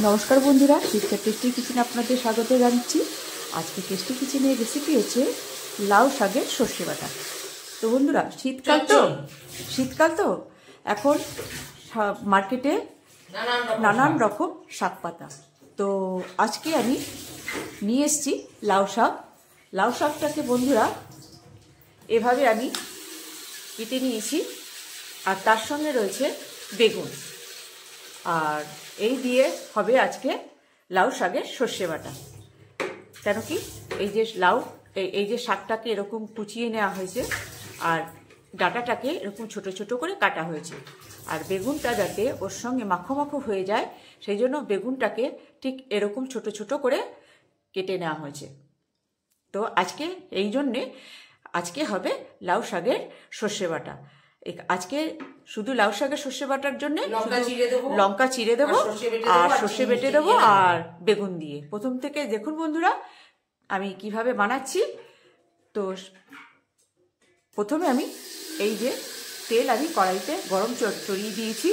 নমস্কার বন্ধুরা, শিক্ষা টেস্টি কিচেনে আপনাদের স্বাগত জানাচ্ছি। আজকে টেস্টি কিচেনের রেসিপি হচ্ছে লাউ শাকের সর্ষে বাটা। তো বন্ধুরা, শীতকাল তো এখন মার্কেটে নানান রকম শাক পাতা। তো আজকে আমি নিয়ে এসেছি লাউ শাক। লাউ শাকটাকে বন্ধুরা এভাবে আমি কেটে নিয়েছি, আর তার সঙ্গে রয়েছে বেগুন, আর এই দিয়ে হবে আজকে লাউ শাকের সর্ষে বাটা। কেন কি, এই যে লাউ এই যে শাকটাকে এরকম কুচিয়ে নেওয়া হয়েছে, আর ডাঁটাটাকে এরকম ছোট ছোট করে কাটা হয়েছে, আর বেগুনটা যাতে ওর সঙ্গে মাখো মাখো হয়ে যায় সেই জন্য বেগুনটাকে ঠিক এরকম ছোট ছোট করে কেটে নেওয়া হয়েছে। তো এই জন্যে আজকে হবে লাউ শাকের সর্ষে বাটা। আজকে শুধু লাউ শাকের সর্ষে বাটার জন্য লঙ্কা চিড়ে দেবো আর সর্ষে বেটে দেবো আর বেগুন দিয়ে। প্রথম থেকে দেখুন বন্ধুরা আমি কিভাবে বানাচ্ছি। তো প্রথমে আমি এই যে তেল আমি কড়াইতে গরম চড়িয়ে দিয়েছি।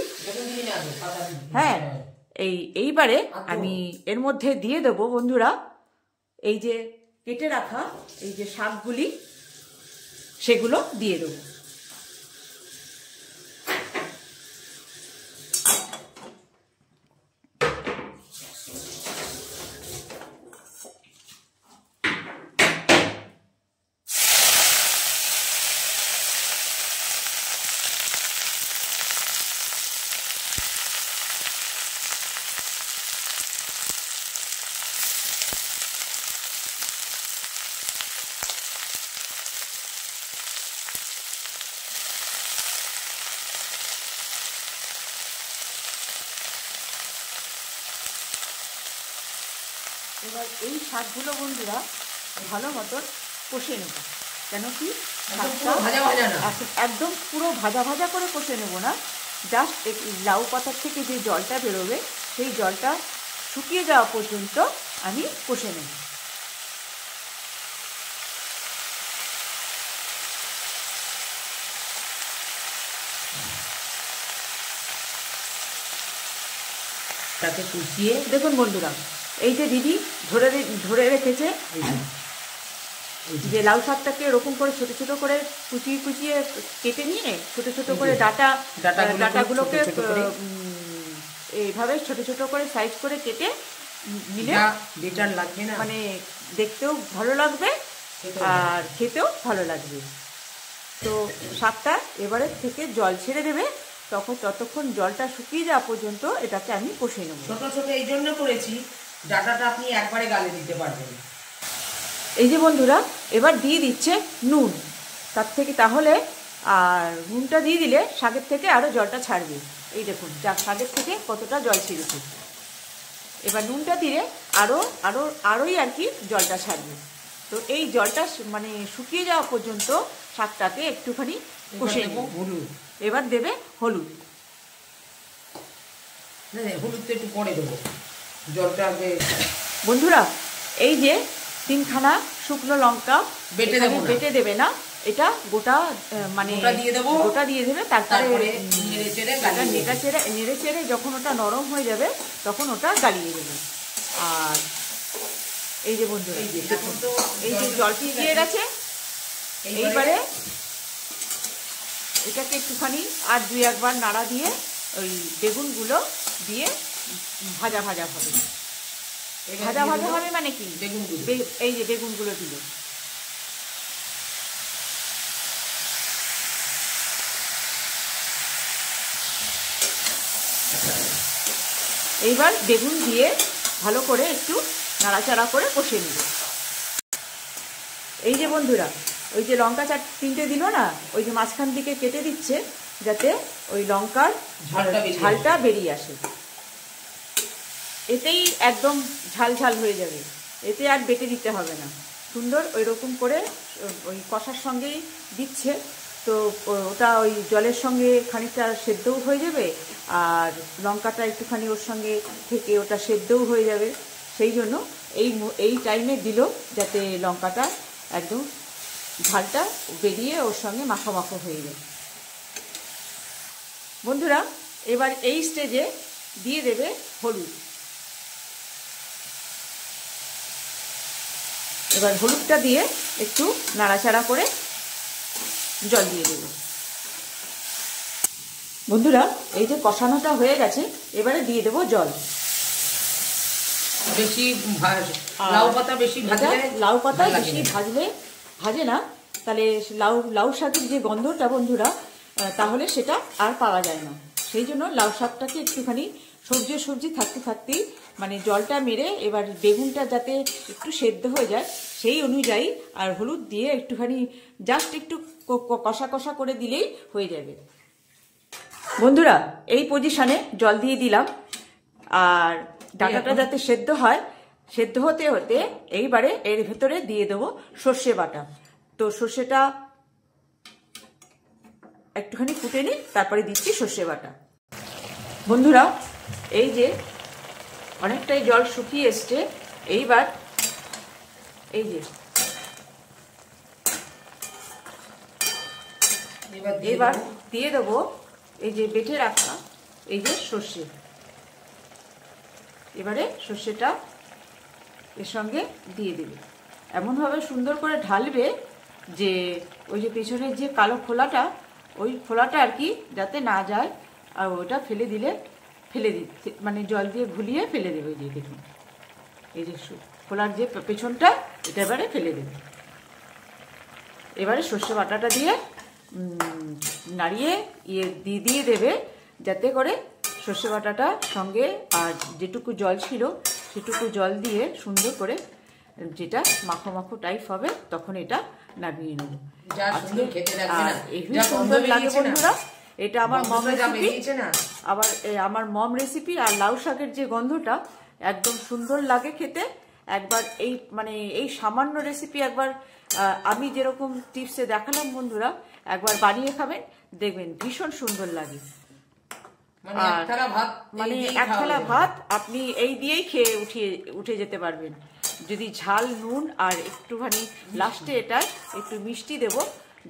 হ্যাঁ, এইবারে আমি এর মধ্যে দিয়ে দেবো বন্ধুরা এই যে কেটে রাখা এই যে শাকগুলি, সেগুলো দিয়ে দেবো। এবার এই শাকগুলো বন্ধুরা ভালো মতন কষে নেব। কেন কি, একদম পুরো ভাজা ভাজা করে কষে নেব না, জাস্ট লাউ পাতার থেকে যে জলটা বেরোবে সেই জলটা শুকিয়ে যাওয়া পর্যন্ত আমি কষে নেব। তাকে কুচিয়ে দেখুন বন্ধুরা, এই যে দিদি ধরে রেখেছে যে লাউ শাকটাকে এরকম করে ছোট ছোট করে কুচিয়ে কেটে নিয়ে ছোট ছোট করে ডাটাগুলোকে এইভাবে ছোট ছোট করে সাইজ করে কেটে নিলে বেটার লাগবে না, মানে দেখতেও ভালো লাগবে আর খেতেও ভালো লাগবে। তো শাকটা এবারে থেকে জল ছেড়ে দেবে, ততক্ষণ জলটা শুকিয়ে যাওয়া পর্যন্ত এটাকে আমি কষে নেব। ছোট ছোট এই জন্য করেছি, ডাটাটা আপনি একবারে গালে দিতে পারবেন। এই যে বন্ধুরা এবার দিয়ে দিচ্ছে নুন, তাহলে আর নুনটা দিয়ে দিলে শাকের থেকে আরও জলটা ছাড়বে। এই দেখুন শাকের থেকে কতটা জল ছেড়েছে। এবার নুনটা দিলে আরোই আর কি জলটা ছাড়বে। তো এই জলটা মানে শুকিয়ে যাওয়া পর্যন্ত শাকটাকে একটুখানি কষে নেব। এবার দেবে হলুদ। হলুদটা একটু পরে দেবো, জলটা আগে। বন্ধুরা এই যে 3খানা শুকনো লঙ্কা বেটে দেবে না, এটা গোটা মানে গোটা দিয়ে দেবে। তারপরে নেড়ে চেড়ে যখন ওটা নরম হয়ে যাবে তখন ওটা গালিয়ে দেবে। আর এই যে বন্ধুরা দেখুন এই যে জলটি দিয়ে গেছে, এইবারে এটাকে একটুখানি আর 2-1 নাড়া দিয়ে ওই বেগুনগুলো দিয়ে ভাজা ভাজা হবে। ভাজা হবে মানে কি, এই যে বেগুনগুলো দিল। এইবার বেগুন দিয়ে ভালো করে একটু নাড়াচাড়া করে কষে নিল। এই যে বন্ধুরা ওই যে লঙ্কা 3টে দিল না, ওই যে মাঝখান দিকে কেটে দিচ্ছে যাতে ওই লঙ্কার ঝালটা বেরিয়ে আসে। এতেই একদম ঝাল হয়ে যাবে, এতে আর বেটে দিতে হবে না। সুন্দর ওই রকম করে ওই কষার সঙ্গেই দিচ্ছে, তো ওটা ওই জলের সঙ্গে খানিকটা সেদ্ধও হয়ে যাবে, আর লঙ্কাটা একটুখানি ওর সঙ্গে থেকে ওটা সেদ্ধও হয়ে যাবে। সেই জন্য এই টাইমে দিল যাতে লঙ্কাটা একদম ঝালটা বেরিয়ে ওর সঙ্গে মাখো মাখো হয়ে যায়। বন্ধুরা এবার এই স্টেজে দিয়ে দেবে হলুদ। এবার হলুদটা দিয়ে একটু নাড়াচাড়া করে জল দিয়ে দেব। বন্ধুরা এই যে কষানোটা হয়ে গেছে, এবারে দিয়ে দেব জল। বেশি লাউ পাতা বেশি ভাজলে, লাউ পাতা বেশি ভাজে না, তাহলে লাউ শাকের যে গন্ধটা বন্ধুরা, তাহলে সেটা আর পাওয়া যায় না। সেই জন্য লাউ শাকটাকে একটুখানি সবজি থাকতে থাকতেই মানে জলটা মেরে এবার বেগুনটা যাতে একটু সেদ্ধ হয়ে যায় সেই অনুযায়ী আর হলুদ দিয়ে একটুখানি জাস্ট একটু কষা কষা করে দিলেই হয়ে যাবে। বন্ধুরা এই পজিশনে জল দিয়ে দিলাম, আর ডাঁটাটা যাতে সেদ্ধ হয়, সেদ্ধ হতে হতে এইবারে এর ভেতরে দিয়ে দেবো সর্ষে বাটা। তো সর্ষেটা একটুখানি ফুটে নিই, তারপরে দিচ্ছি সর্ষে বাটা। বন্ধুরা এই যে অনেকটাই জল শুকিয়ে এসছে, এইবার এই যে এবার দিয়ে দেবো এই যে বেটে রাখা এই যে সর্ষে। এবারে সর্ষেটা এর সঙ্গে দিয়ে দেবে, এমনভাবে সুন্দর করে ঢালবে যে ওই যে পেছনের যে কালো খোলাটা, ওই খোলাটা আর কি যাতে না যায়, আর ওটা ফেলে দিতে মানে জল দিয়ে ঘুলিয়ে ফেলে দেবে। এই যে দেখুন এই যে খোলার যে পেছনটা, এটা এবারে ফেলে দেবে। এবারে সর্ষে বাটাটা দিয়ে নাড়িয়ে দিয়ে দেবে, যাতে করে সর্ষে বাটাটা সঙ্গে আর যেটুকু জল ছিল সেটুকু জল দিয়ে সুন্দর করে যেটা মাখো মাখো টাইপ হবে, তখন এটা নামিয়ে নেব। সুন্দর লাগে বন্ধুরা, এটা আমার মম রেসিপি। আবার আমার মম রেসিপি, আর লাউ শাকের যে গন্ধটা একদম সুন্দর লাগে খেতে। একবার এই সামান্য রেসিপি একবার আমি যেরকম টিপসে দেখালাম বন্ধুরা, একবার বানিয়ে খাবেন, দেখবেন ভীষণ সুন্দর লাগে। মানে এক থালা ভাত আপনি এই দিয়েই খেয়ে উঠে যেতে পারবেন। যদি ঝাল নুন আর একটুখানি লাস্টে এটা একটু মিষ্টি দেব,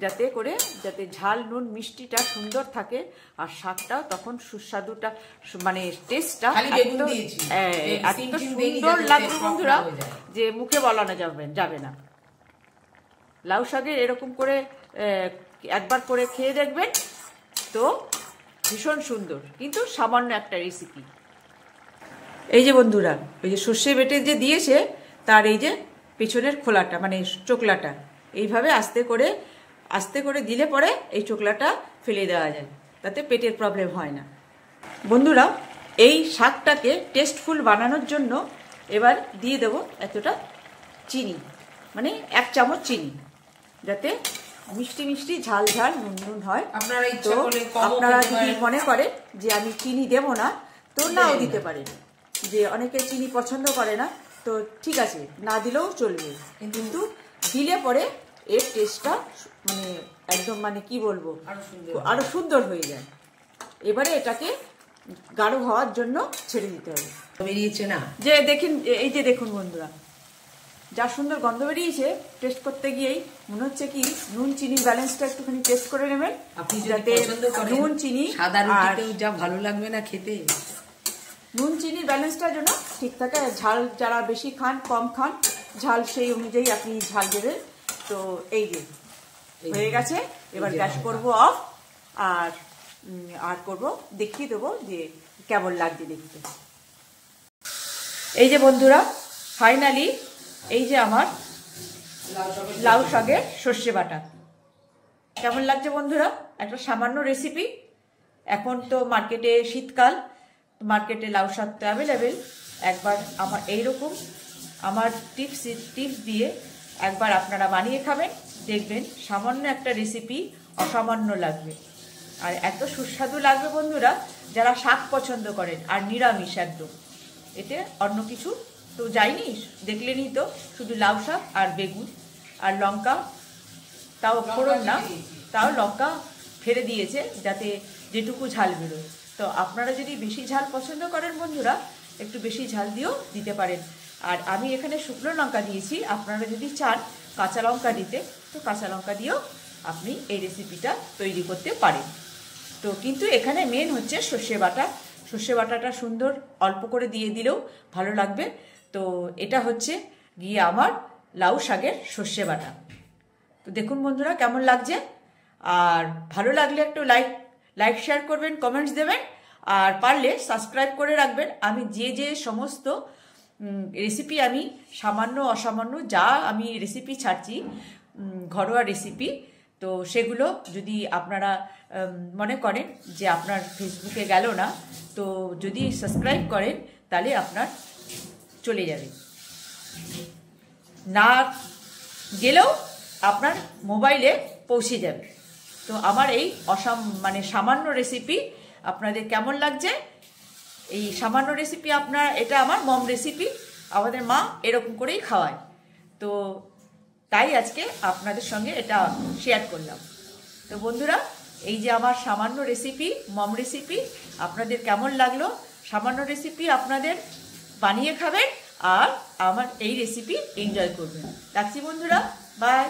যাতে ঝাল নুন মিষ্টিটা সুন্দর থাকে, আর শাকটাও তখন সুস্বাদুটা মানে টেস্টটা এত সুন্দর লাগবে বন্ধুরা যে মুখে বলানো যাবে না। লাউ শাকের এরকম করে একবার করে খেয়ে দেখবেন, তো ভীষণ সুন্দর, কিন্তু সামান্য একটা রেসিপি। এই যে বন্ধুরা ওই যে সর্ষে বেটে যে দিয়েছে, তার এই যে পেছনের খোলাটা মানে চোকলাটা এইভাবে আস্তে করে দিলে পরে এই চোকলাটা ফেলে দেওয়া যায়, তাতে পেটের প্রবলেম হয় না। বন্ধুরা এই শাকটাকে টেস্টফুল বানানোর জন্য এবার দিয়ে দেব এতটা চিনি, মানে 1 চামচ চিনি, যাতে মিষ্টি ঝাল নুন হয়। আপনারা যদি মনে করেন যে আমি চিনি দেব না, তো নাও দিতে পারেন। যে অনেকে চিনি পছন্দ করে না, তো ঠিক আছে না দিলেও চলবে, কিন্তু দিলে পরে এর টেস্টটা মানে একদম মানে কি বলবো আরো সুন্দর হয়ে যায়। এবারে এটাকে গাঢ় হওয়ার জন্য ছেড়ে দিতে হবে। বেরিয়েছে না যে এই যে দেখুন বন্ধুরা, যা সুন্দর গন্ধ বেরিয়েছে। টেস্ট করতে গিয়েই মনে হচ্ছে কি নুন চিনির ব্যালেন্সটা একটুখানি টেস্ট করে নেবেন, যাতে নুন চিনি সাদা রুটিতেও যা ভালো লাগবে না খেতে, নুন চিনির ব্যালেন্সটা যেন ঠিক থাকে। ঝাল যারা বেশি খান কম খান, ঝাল সেই অনুযায়ী আপনি ঝাল দেবেন। তো এই যে হয়ে গেছে, এবার গ্যাস করবো অফ, আর করবো দেখিয়ে দেবো যে কেমন লাগছে দেখতে। এই যে বন্ধুরা ফাইনালি এই যে আমার লাউ শাকের সর্ষে বাটা কেমন লাগছে বন্ধুরা। একটা সামান্য রেসিপি, এখন তো মার্কেটে শীতকাল, মার্কেটে লাউ শাক তো অ্যাভেলেবেল। একবার আমার এইরকম আমার টিপস দিয়ে একবার আপনারা বানিয়ে খাবেন, দেখবেন সামান্য একটা রেসিপি অসামান্য লাগবে, আর এত সুস্বাদু লাগবে বন্ধুরা যারা শাক পছন্দ করেন আর নিরামিষ একদম। এতে অন্য কিছু তো যায়নি, দেখলেনই তো, শুধু লাউ শাক আর বেগুন আর লঙ্কা, তাও ফোড়ন না, তাও লঙ্কা ফেলে দিয়েছে যাতে যেটুকু ঝাল বেরোয়। তো আপনারা যদি বেশি ঝাল পছন্দ করেন বন্ধুরা, একটু বেশি ঝাল দিয়েও দিতে পারেন। আর আমি এখানে শুকনো লঙ্কা দিয়েছি, আপনারা যদি চান কাঁচা লঙ্কা দিতে, তো কাঁচা লঙ্কা দিয়েও আপনি এই রেসিপিটা তৈরি করতে পারেন। তো কিন্তু এখানে মেন হচ্ছে সর্ষে বাটা। সর্ষে বাটাটা সুন্দর অল্প করে দিয়ে দিলেও ভালো লাগবে। তো এটা হচ্ছে গিয়ে আমার লাউ শাকের সর্ষে বাটা। তো দেখুন বন্ধুরা কেমন লাগছে, আর ভালো লাগলে একটু লাইক শেয়ার করবেন, কমেন্টস দেবেন, আর পারলে সাবস্ক্রাইব করে রাখবেন। আমি যে সমস্ত রেসিপি আমি সামান্য অসামান্য যা আমি রেসিপি ছাড়ছি, ঘরোয়া রেসিপি, তো সেগুলো যদি আপনারা মনে করেন যে আপনার ফেসবুকে গেল না, তো যদি সাবস্ক্রাইব করেন তাহলে আপনার চলে যাবে, না গেলেও আপনার মোবাইলে পৌঁছে যাবে। তো আমার এই সামান্য রেসিপি আপনাদের কেমন লাগছে? এই সামান্য রেসিপি এটা আমার মম রেসিপি, আমাদের মা এরকম করেই খাওয়ায়, তো তাই আজকে আপনাদের সঙ্গে এটা শেয়ার করলাম। তো বন্ধুরা, এই যে আমার সামান্য রেসিপি, মম রেসিপি, আপনাদের কেমন লাগলো? সামান্য রেসিপি আপনাদের বানিয়ে খাবেন আর আমার এই রেসিপি এনজয় করবেন। রাখছি বন্ধুরা, বাই।